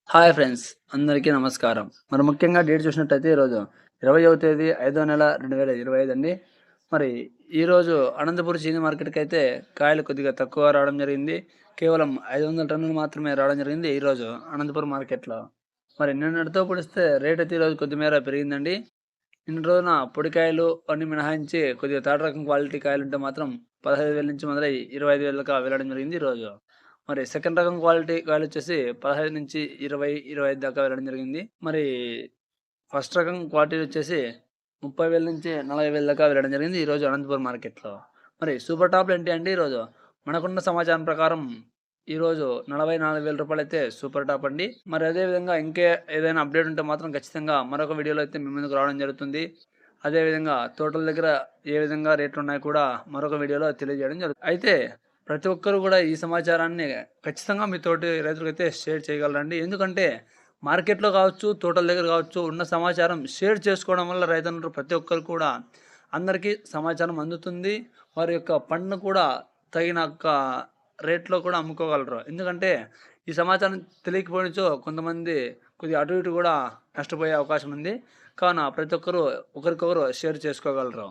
Hi friends, అందరికీ నమస్కారం. మరి ముఖ్యంగా డేట్ చూసినట్టయితే ఈరోజు 20వ తేదీ 5వ నెల 2025 అండి. మరి ఈరోజు అనంతపురం చీని మార్కెట్‌కైతే కాయలు కొద్దిగా తక్కువ రావడం జరిగింది. కేవలం 500 టన్నులు మాత్రమే రావడం జరిగింది ఈరోజు అనంతపురం మార్కెట్‌లో. మరి నిన్నటితో పోలిస్తే రేట్ అయితే ఈరోజు కొద్దిమేర పెరిగిందండి. నిన్న రోజున పొడికాయలు అన్నీ మినహాయించి కొద్దిగా థర్డ్ రకం క్వాలిటీ కాయలుంటే మాత్రం 15,000 నుంచి మొదలై 25,000 దాకా వెళ్ళడం జరిగింది ఈరోజు. మరి సెకండ్ రకం క్వాలిటీ కాయలొచ్చేసి 15-20, 25 దాకా వెళ్ళడం జరిగింది. మరి ఫస్ట్ రకం క్వాలిటీ వచ్చేసి 30,000-40,000 దాకా వెళ్ళడం జరిగింది ఈరోజు అనంతపురం మార్కెట్‌లో. మరి సూపర్ టాప్‌లో ఏంటి అంటే ఈరోజు మనకున్న సమాచారం ప్రకారం ఈరోజు రూ. 44,000 అయితే సూపర్ టాప్ అండి. మరి అదే విధంగా ఏదైనా అప్డేట్ ఉంటే మాత్రం ఖచ్చితంగా మరొక వీడియోలో అయితే మీ ముందుకు రావడం జరుగుతుంది. అదే విధంగా తోటల దగ్గర ఏ విధంగా రేట్లున్నాయో కూడా మరొక వీడియోలో తెలియజేయడం జరుగుతుంది. అయితే ప్రతి ఒక్కరు కూడా ఈ సమాచారాన్ని ఖచ్చితంగా మీ తోటి రైతులకైతే షేర్ చేయగలరండి. ఎందుకంటే మార్కెట్‌లో కావచ్చు, తోటల దగ్గర కావచ్చు ఉన్న సమాచారం షేర్ చేసుకోవడం వల్ల రైతన్నలు ప్రతి ఒక్కరు కూడా అందరికీ సమాచారం అందుతుంది. వారి యొక్క పంటను కూడా తగిన రేట్‌లో కూడా అమ్ముకోగలరు. ఎందుకంటే ఈ సమాచారం తెలియకపోయినచో కొంతమంది కొద్దిగా అటు ఇటు కూడా నష్టపోయే అవకాశం ఉంది. కావున ప్రతి ఒక్కరు ఒకరికొకరు షేర్ చేసుకోగలరు.